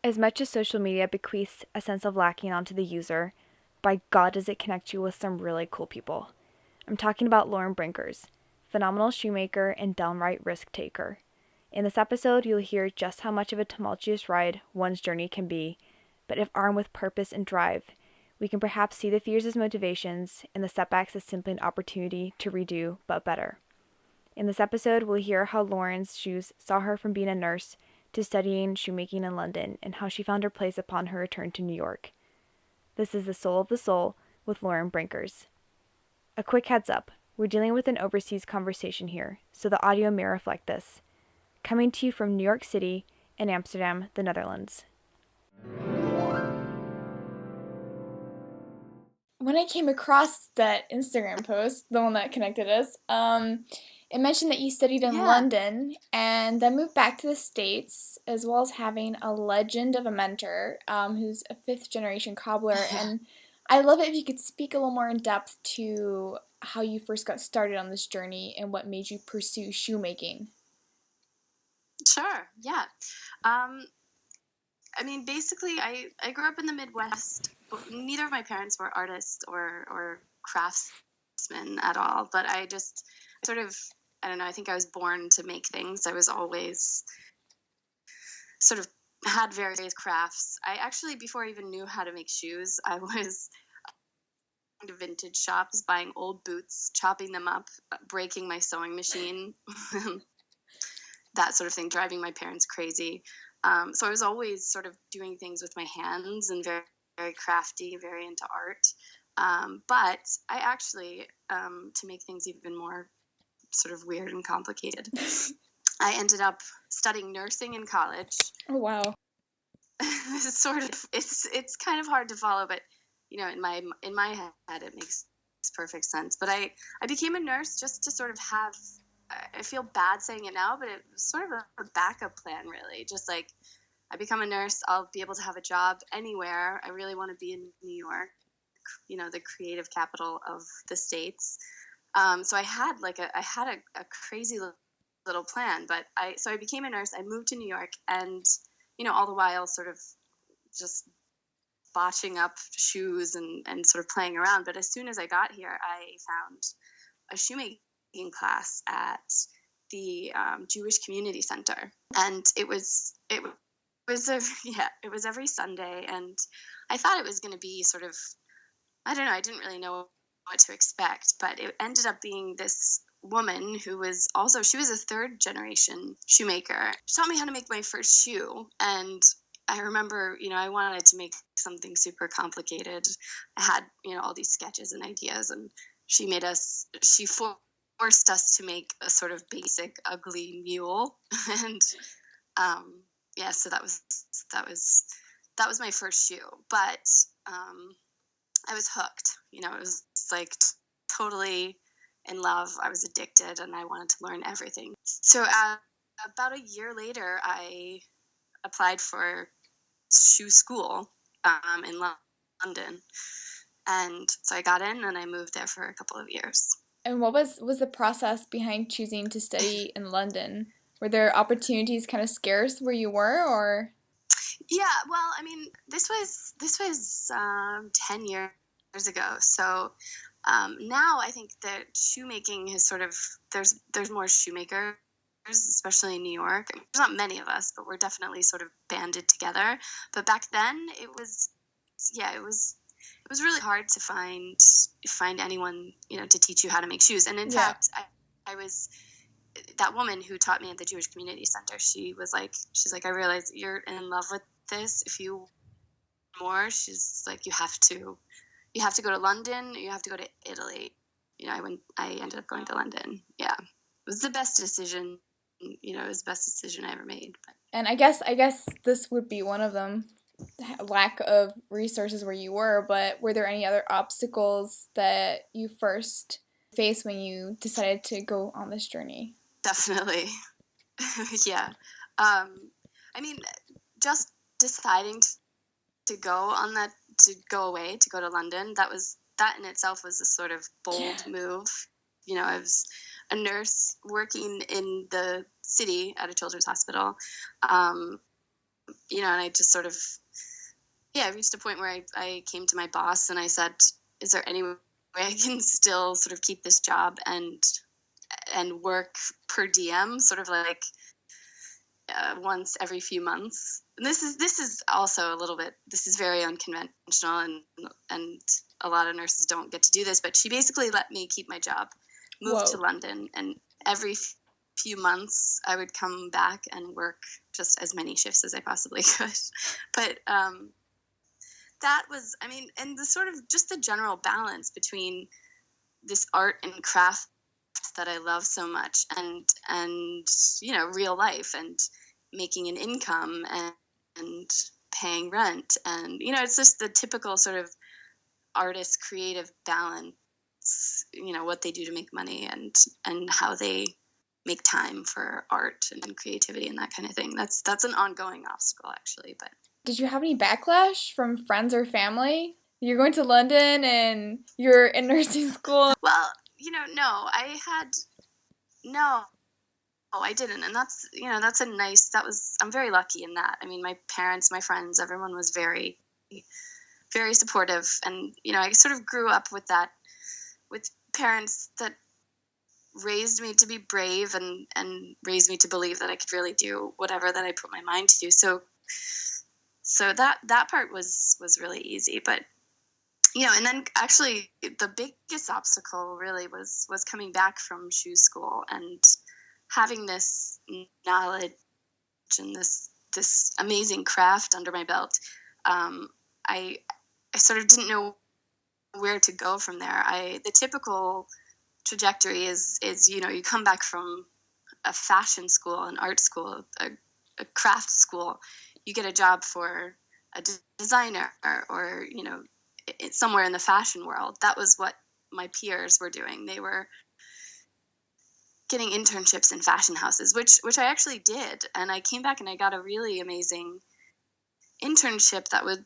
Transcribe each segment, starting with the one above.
As much as social media bequeaths a sense of lacking onto the user, by God does it connect you with some really cool people. I'm talking about Lauren Brinkers, phenomenal shoemaker and downright risk taker. In this episode, you'll hear just how much of a tumultuous ride one's journey can be, but if armed with purpose and drive, we can perhaps see the fears as motivations and the setbacks as simply an opportunity to redo, but better. In this episode, we'll hear how Lauren's shoes saw her from being a nurse to studying shoemaking in London and how she found her place upon her return to New York. This is The Soul of the Soul with Lauren Brinkers. A quick heads up, we're dealing with an overseas conversation here, so the audio may reflect this. Coming to you from New York City and Amsterdam, the Netherlands. When I came across that Instagram post, the one that connected us, it mentioned that you studied in London and then moved back to the States, as well as having a legend of a mentor who's a fifth-generation cobbler. And I love it if you could speak a little more in depth to how you first got started on this journey and what made you pursue shoemaking. Sure, yeah. Basically, I grew up in the Midwest. Neither of my parents were artists or craftsmen at all, but I think I was born to make things. I was always sort of had various crafts. I actually, before I even knew how to make shoes, I was going to vintage shops, buying old boots, chopping them up, breaking my sewing machine, that sort of thing, driving my parents crazy. So I was always sort of doing things with my hands and very, very crafty, very into art. But I actually, to make things even more sort of weird and complicated, I ended up studying nursing in college. Oh, wow. It's kind of hard to follow, but in my head it makes perfect sense. But I became a nurse just to sort of have, I feel bad saying it now, but it was sort of a backup plan, really. Just like, I become a nurse, I'll be able to have a job anywhere. I really want to be in New York, the creative capital of the States. So I had a crazy little plan, but I became a nurse. I moved to New York, and all the while sort of just botching up shoes and sort of playing around. But as soon as I got here, I found a shoemaking class at the Jewish Community Center, and it was every Sunday, and I thought it was going to be sort of, I don't know, I didn't really know what to expect, but it ended up being this woman who was a third generation shoemaker. She taught me how to make my first shoe, and I remember, I wanted to make something super complicated. I had, all these sketches and ideas, and she forced us to make a sort of basic, ugly mule, and so that was my first shoe. But I was hooked. It was like totally in love. I was addicted, and I wanted to learn everything. So about a year later, I applied for shoe school in London, and so I got in, and I moved there for a couple of years. And what was the process behind choosing to study in London? Were there opportunities kind of scarce where you were, or? Yeah, well, this was 10 years ago. So now I think that shoemaking has sort of, there's more shoemakers, especially in New York. There's not many of us, but we're definitely sort of banded together. But back then it was really hard to find anyone, to teach you how to make shoes. And in fact, I was, that woman who taught me at the Jewish Community Center, she's like, I realize you're in love with this. If you want more, she's like, you have to go to London, or you have to go to Italy. I ended up going to London. Yeah. It was the best decision, it was the best decision I ever made. But. And I guess this would be one of them. Lack of resources where you were, but were there any other obstacles that you first faced when you decided to go on this journey? Definitely. Yeah. Just deciding to go away, to go to London, that in itself was a sort of bold move. I was a nurse working in the city at a children's hospital. and I just sort of, I reached a point where I came to my boss and I said, is there any way I can still sort of keep this job and work per diem, sort of like once every few months? And this is also a little bit, this is very unconventional, and a lot of nurses don't get to do this, but she basically let me keep my job, moved to London, and every few months I would come back and work just as many shifts as I possibly could. But that was, and the sort of just the general balance between this art and craft that I love so much and real life and making an income and paying rent, and it's just the typical sort of artist creative balance, what they do to make money and how they make time for art and creativity and that kind of thing. That's an ongoing obstacle, actually. But did you have any backlash from friends or family? You're going to London and you're in nursing school. Well, I didn't. And I'm very lucky in that. My parents, my friends, everyone was very, very supportive. And, I sort of grew up with parents that raised me to be brave and raised me to believe that I could really do whatever that I put my mind to do. So that part was really easy. But, and then actually the biggest obstacle really was coming back from shoe school and having this knowledge and this amazing craft under my belt. I sort of didn't know where to go from there. The typical trajectory is you come back from a fashion school, an art school, a craft school, you get a job for a designer or somewhere in the fashion world. That was what my peers were doing. They were getting internships in fashion houses, which I actually did. And I came back and I got a really amazing internship that would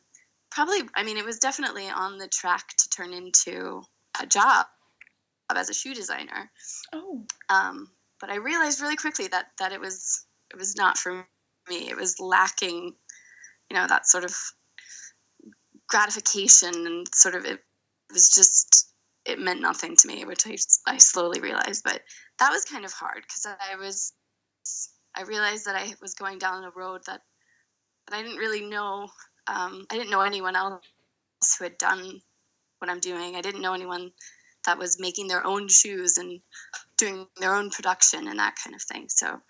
probably, it was definitely on the track to turn into a job as a shoe designer. Oh. But I realized really quickly that it was not for me. It was lacking, that sort of gratification, and sort of it meant nothing to me, which I slowly realized. But that was kind of hard because I realized that I was going down a road that I didn't really know. I didn't know anyone else who had done what I'm doing. I didn't know anyone that was making their own shoes and doing their own production and that kind of thing. So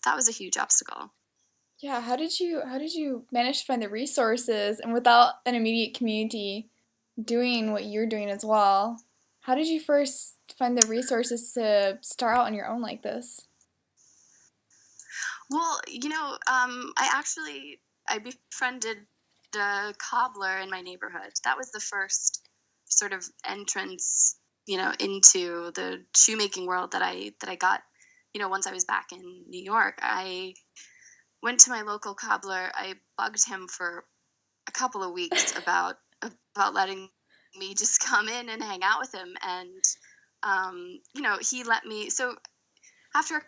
that was a huge obstacle. Yeah, how did you manage to find the resources, and without an immediate community doing what you're doing as well, how did you first find the resources to start out on your own like this? Well, I befriended a cobbler in my neighborhood. That was the first sort of entrance, into the shoemaking world that I got, once I was back in New York. I went to my local cobbler. I bugged him for a couple of weeks about letting me just come in and hang out with him. And, he let me. So after a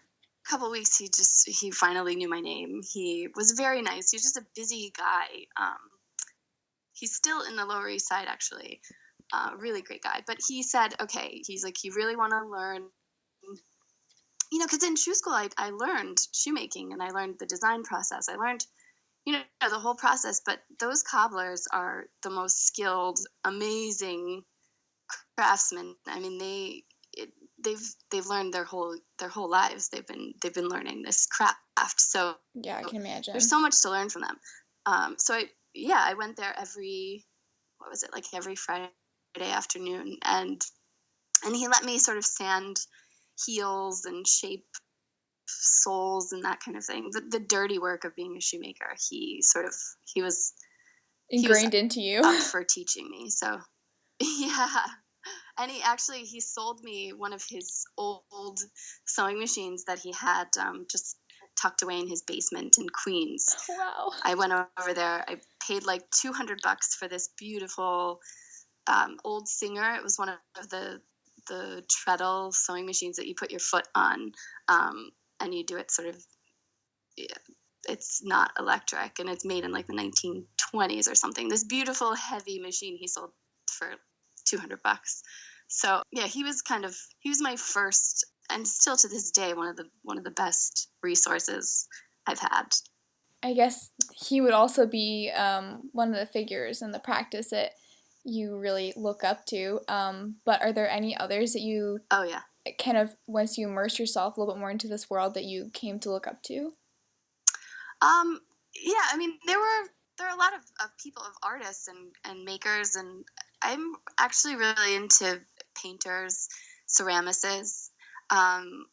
couple of weeks, he finally knew my name. He was very nice. He was just a busy guy. He's still in the Lower East Side, actually. Really great guy. But he said, okay, he's like, you really want to learn, because in shoe school, I learned shoemaking and I learned the design process. I learned, the whole process. But those cobblers are the most skilled, amazing craftsmen. They've learned their whole lives. They've been learning this craft. So yeah, I can imagine. There's so much to learn from them. So I went there every Friday afternoon, and he let me sort of sand heels and shape soles and that kind of thing. The dirty work of being a shoemaker. He was ingrained into you. Up for teaching me. So yeah. And he sold me one of his old sewing machines that he had just tucked away in his basement in Queens. Wow. I went over there. I paid like $200 for this beautiful old Singer. It was one of the treadle sewing machines that you put your foot on, and you do it sort of it's not electric, and it's made in like the 1920s or something. This beautiful heavy machine he sold for $200. So yeah, he was my first, and still to this day, one of the best resources I've had. I guess he would also be one of the figures in the practice that you really look up to. But are there any others that you Oh yeah. kind of, once you immerse yourself a little bit more into this world, that you came to look up to? Yeah, I mean, there are a lot of people, of artists and makers, and I'm actually really into painters, ceramicists. I'm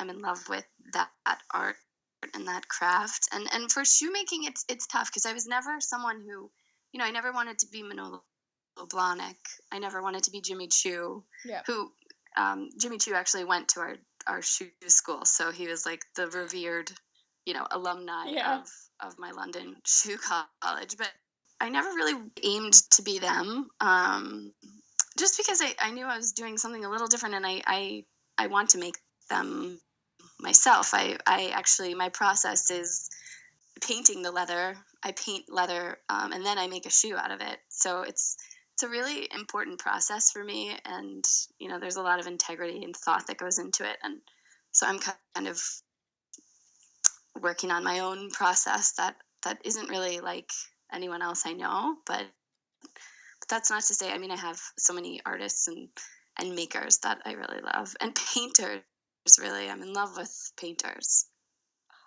in love with that art and that craft. And for shoemaking, it's tough because I was never someone who, I never wanted to be Manolo Blahnik. I never wanted to be Jimmy Choo, Yeah. who Jimmy Choo actually went to our shoe school, so he was like the revered, alumni Yeah. of my London shoe college. But I never really aimed to be them, just because I knew I was doing something a little different, and I want to make them myself. I actually, my process is painting the leather. I paint leather, and then I make a shoe out of it. So it's a really important process for me, and there's a lot of integrity and thought that goes into it, and so I'm kind of working on my own process that isn't really like anyone else I know, but that's not to say, I mean, I have so many artists and makers that I really love, and painters. Really, I'm in love with painters.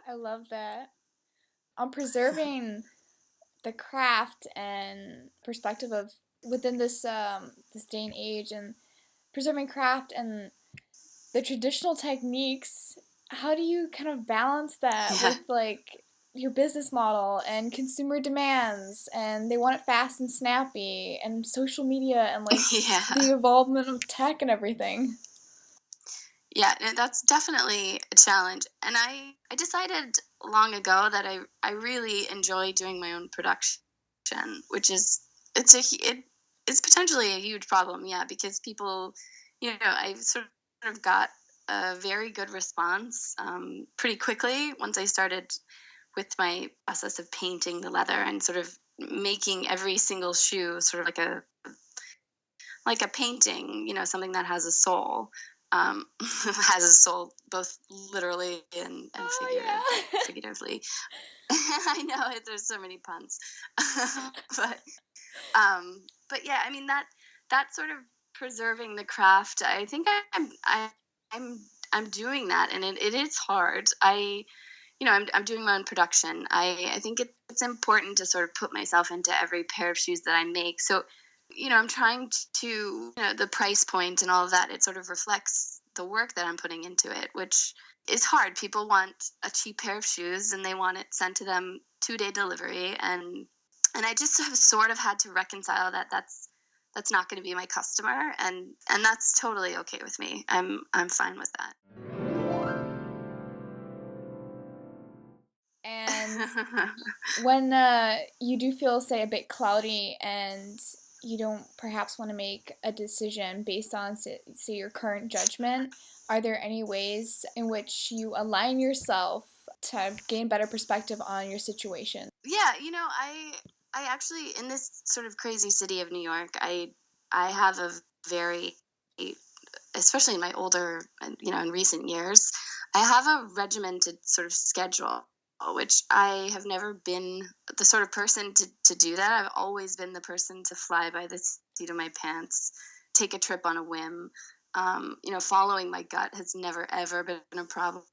I love that. On preserving the craft and perspective of within this this day and age, and preserving craft and the traditional techniques, how do you kind of balance that with like your business model and consumer demands, and they want it fast and snappy, and social media, and like the involvement of tech and everything? Yeah, that's definitely a challenge. And I decided long ago that I really enjoy doing my own production, which is it's potentially a huge problem, yeah, because people, I sort of got a very good response pretty quickly once I started with my process of painting the leather and sort of making every single shoe sort of like a painting, something that has a soul. Has a soul, both literally and figuratively. I know there's so many puns, but yeah, I mean that sort of preserving the craft. I think I'm doing that, and it is hard. I'm doing my own production. I think it's important to sort of put myself into every pair of shoes that I make. So I'm trying to, the price point and all of that, it sort of reflects the work that I'm putting into it, which is hard. People want a cheap pair of shoes and they want it sent to them 2-day delivery. And I just have sort of had to reconcile that that's not going to be my customer. And that's totally okay with me. I'm fine with that. And when you do feel, say, a bit cloudy and you don't perhaps want to make a decision based on, say, your current judgment, are there any ways in which you align yourself to gain better perspective on your situation? Yeah, I actually, in this sort of crazy city of New York, I have a very, especially in my older, in recent years, I have a regimented sort of schedule, which I have never been the sort of person to do that. I've always been the person to fly by the seat of my pants, take a trip on a whim. Following my gut has never, ever been a problem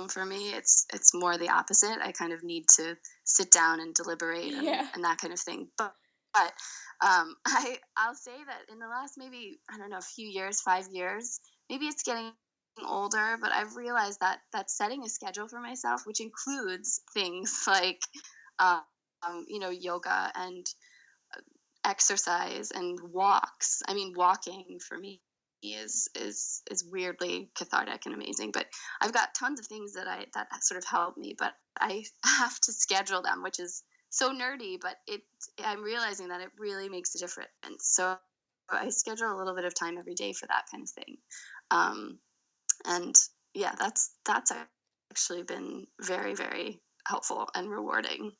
for me. It's more the opposite. I kind of need to sit down and deliberate and that kind of thing. But I'll say that in the last, maybe, I don't know, a few years, 5 years, maybe it's getting older, but I've realized that setting a schedule for myself, which includes things like yoga and exercise and walks. I mean, walking for me is weirdly cathartic and amazing. But I've got tons of things that sort of help me, but I have to schedule them, which is so nerdy, but I'm realizing that it really makes a difference. So I schedule a little bit of time every day for that kind of thing. And yeah, that's actually been very, very helpful and rewarding.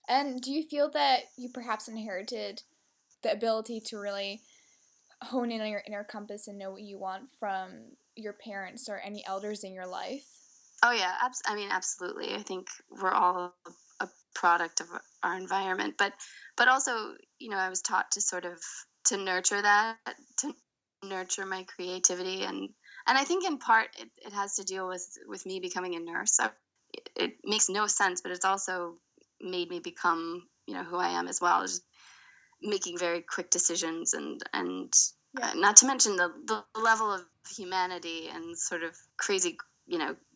And do you feel that you perhaps inherited the ability to really hone in on your inner compass and know what you want from your parents or any elders in your life? Oh yeah, absolutely. I think we're all a product of our environment, but also, I was taught to sort of to nurture that, to nurture my creativity, and I think in part it has to deal with me becoming a nurse. It makes no sense, but it's also made me become, who I am as well, just making very quick decisions and not to mention the level of humanity and sort of crazy,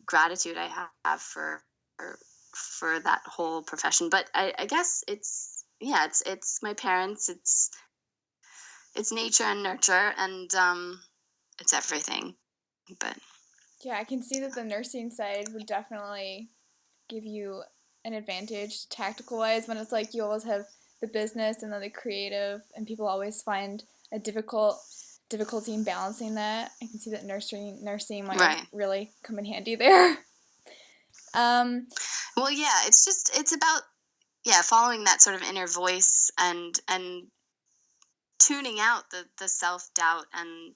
gratitude I have for that whole profession. But I guess it's my parents, it's nature and nurture, and it's everything. But yeah, I can see that the nursing side would definitely give you an advantage tactical wise, when it's like you always have the business and then the creative, and people always find a difficulty in balancing that. I can see that nursing might really come in handy there. Well, yeah, it's about following that sort of inner voice and tuning out the self-doubt and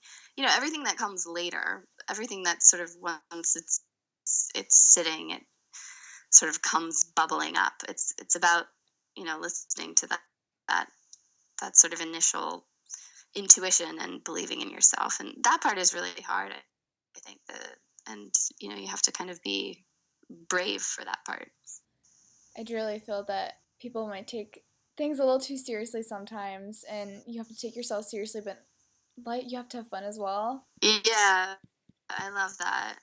everything that comes later, everything that sort of once it's sitting, it sort of comes bubbling up. It's about listening to that sort of initial intuition and believing in yourself, and that part is really hard, I think, and you have to kind of be brave for that part. I really feel that people might take things a little too seriously sometimes, and you have to take yourself seriously, but you have to have fun as well. Yeah, I love that.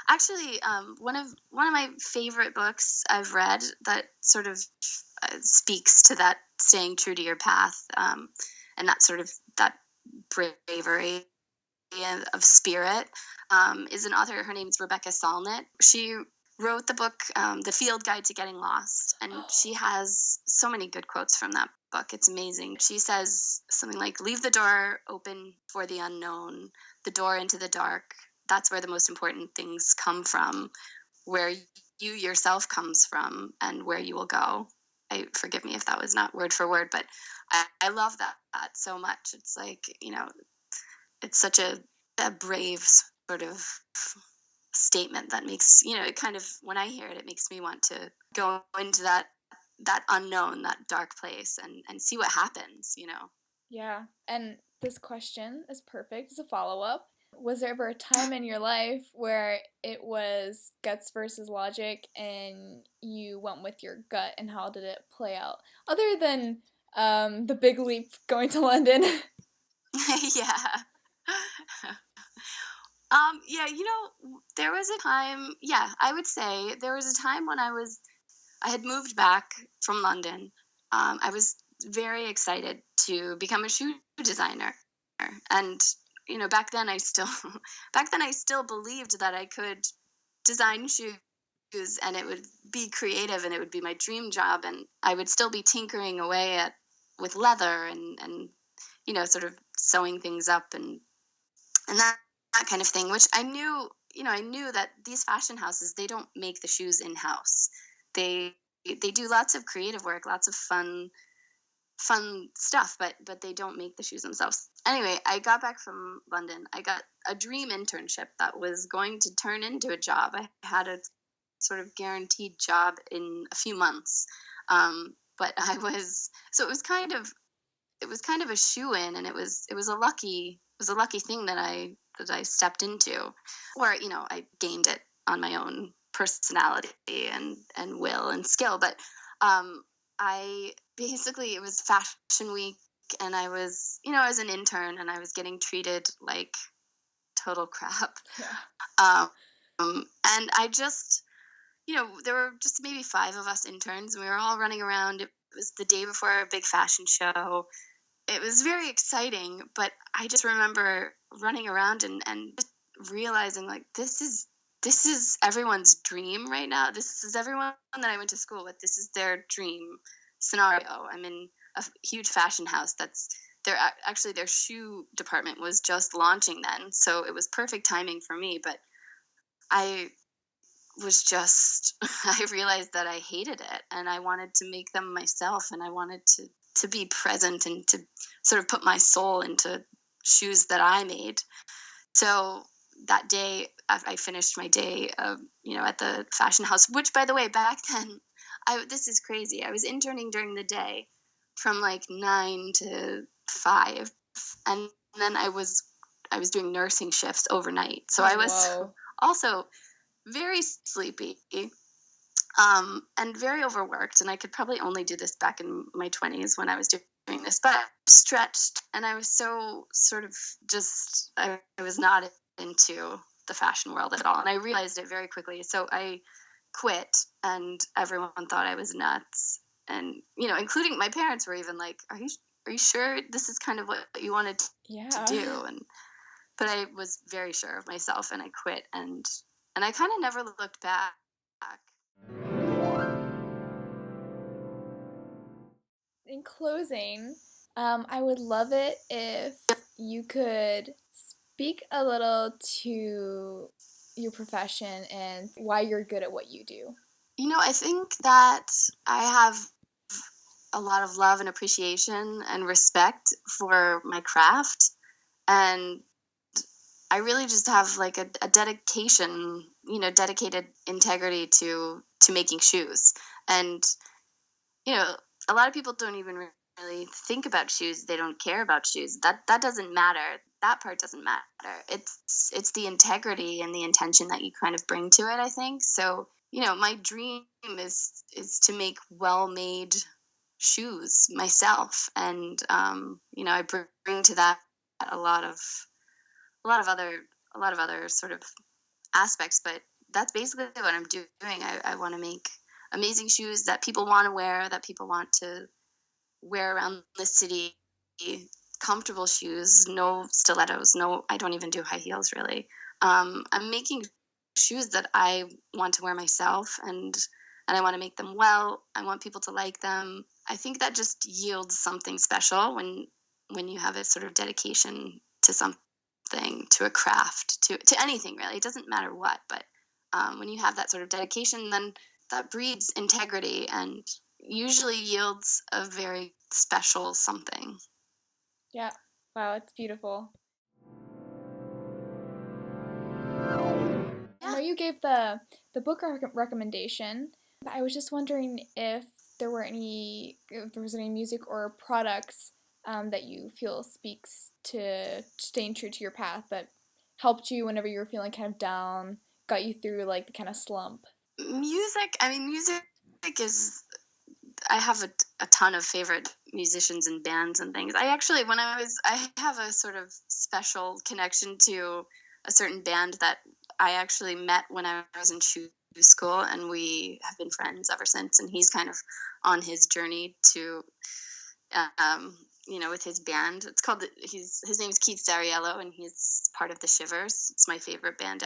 Actually, one of my favorite books I've read that sort of speaks to that staying true to your path, and that sort of that bravery of spirit, is an author. Her name's Rebecca Solnit. She wrote the book, The Field Guide to Getting Lost, and she has so many good quotes from that book. It's amazing. She says something like, "Leave the door open for the unknown, the door into the dark. That's where the most important things come from, where you yourself comes from, and where you will go." Forgive me if that was not word for word, but I love that so much. It's like, it's such a brave sort of statement that makes, it kind of, when I hear it, it makes me want to go into that unknown, that dark place, and see what happens. Yeah, and this question is perfect as a follow-up. Was there ever a time in your life where it was guts versus logic and you went with your gut, and how did it play out? Other than the big leap going to London. Yeah. Yeah, there was a time, I would say there was a time when I had moved back from London. I was very excited to become a shoe designer. And, back then I still believed that I could design shoes and it would be creative and it would be my dream job. And I would still be tinkering away with leather and sort of sewing things up and that kind of thing, which I knew, I knew that these fashion houses, they don't make the shoes in-house. They do lots of creative work, lots of fun stuff, but they don't make the shoes themselves. Anyway, I got back from London. I got a dream internship that was going to turn into a job. I had a sort of guaranteed job in a few months. But it was kind of a shoe-in, and it was a lucky thing that I stepped into, or I gained it on my own personality and will and skill. But I basically, it was Fashion Week, and I was an intern, and I was getting treated like total crap. Yeah. And I just, there were just maybe 5 of us interns, and we were all running around. It was the day before our big fashion show. It was very exciting, but I just remember running around and just realizing, like, this is everyone's dream right now. This is everyone that I went to school with. This is their dream scenario. I'm in a huge fashion house actually their shoe department was just launching then, so it was perfect timing for me. But I was just, I realized that I hated it, and I wanted to make them myself, and I wanted to be present and to sort of put my soul into shoes that I made. So that day, I finished my day, at the fashion house, which, by the way, back then, this is crazy. I was interning during the day from like 9 to 5, and then I was doing nursing shifts overnight. So I was also very sleepy, and very overworked. And I could probably only do this back in my 20s when I was doing this, but I was stretched, and I was so sort of just, I was not into the fashion world at all. And I realized it very quickly. So I quit, and everyone thought I was nuts. And, including my parents were even like, are you sure this is kind of what you wanted to do? But I was very sure of myself, and I quit, and I kind of never looked back. In closing, I would love it if you could speak a little to your profession and why you're good at what you do. I think that I have a lot of love and appreciation and respect for my craft, and I really just have like a dedication, dedicated integrity to making shoes. And a lot of people don't even really think about shoes. They don't care about shoes. That doesn't matter. That part doesn't matter. It's the integrity and the intention that you kind of bring to it, I think. So, my dream is to make well-made shoes myself, and I bring to that a lot of other sort of aspects, but that's basically what I'm doing. I want to make amazing shoes that people want to wear, that people want to wear around the city, comfortable shoes, no stilettos, I don't even do high heels really. I'm making shoes that I want to wear myself, and I want to make them well. I want people to like them. I think that just yields something special when you have a sort of dedication to something, to a craft, to anything really. It doesn't matter what, but when you have that sort of dedication, then that breeds integrity and usually yields a very special something. Yeah. Wow, it's beautiful. I know you gave the book recommendation, but I was just wondering if there was any music or products that you feel speaks to staying true to your path, that helped you whenever you were feeling kind of down, got you through like the kind of slump. Music is, I have a ton of favorite musicians and bands and things. I have a sort of special connection to a certain band that I actually met when I was in shoe school, and we have been friends ever since. And he's kind of on his journey to, with his band. It's called, his name's Keith Zariello, and he's part of the Shivers. It's my favorite band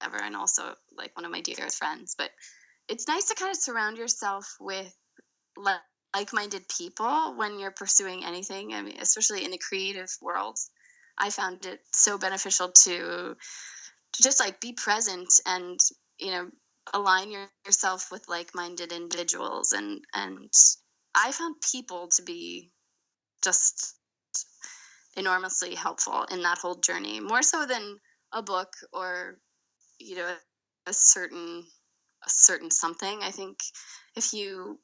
ever, and also like one of my dearest friends. But it's nice to kind of surround yourself with like-minded people when you're pursuing anything. I mean, especially in the creative world, I found it so beneficial to just like be present and align yourself with like-minded individuals, and I found people to be just enormously helpful in that whole journey, more so than a book or a certain something. I think if you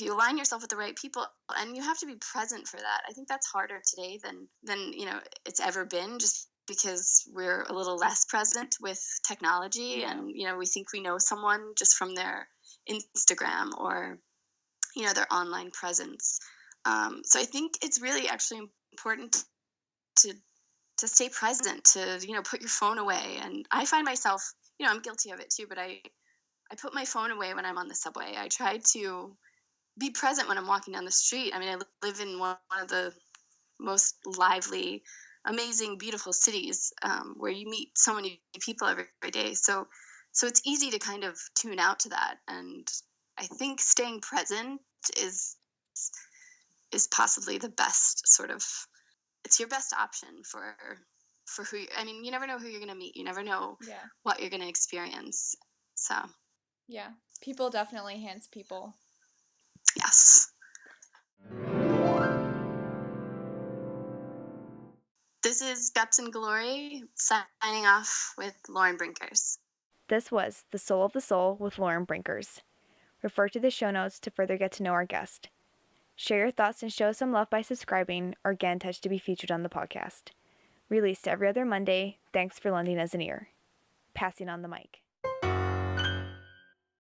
align yourself with the right people, and you have to be present for that, I think that's harder today than it's ever been, just because we're a little less present with technology. Yeah. And we think we know someone just from their Instagram or their online presence. So I think it's really actually important to stay present, to put your phone away. And I find myself, I'm guilty of it too, but I put my phone away when I'm on the subway. I try to be present when I'm walking down the street. I mean, I live in one of the most lively, amazing, beautiful cities, where you meet so many people every day. So it's easy to kind of tune out to that. And I think staying present is possibly the best sort of, it's your best option for who you never know who you're going to meet. You never know what you're going to experience. So, Yeah. People definitely enhance people. yes. This is Guts and Glory, signing off with Lauren Brinkers. This was The Soul of the Soul with Lauren Brinkers. Refer to the show notes to further get to know our guest. Share your thoughts and show some love by subscribing or get in touch to be featured on the podcast. Released every other Monday, thanks for lending us an ear. Passing on the mic.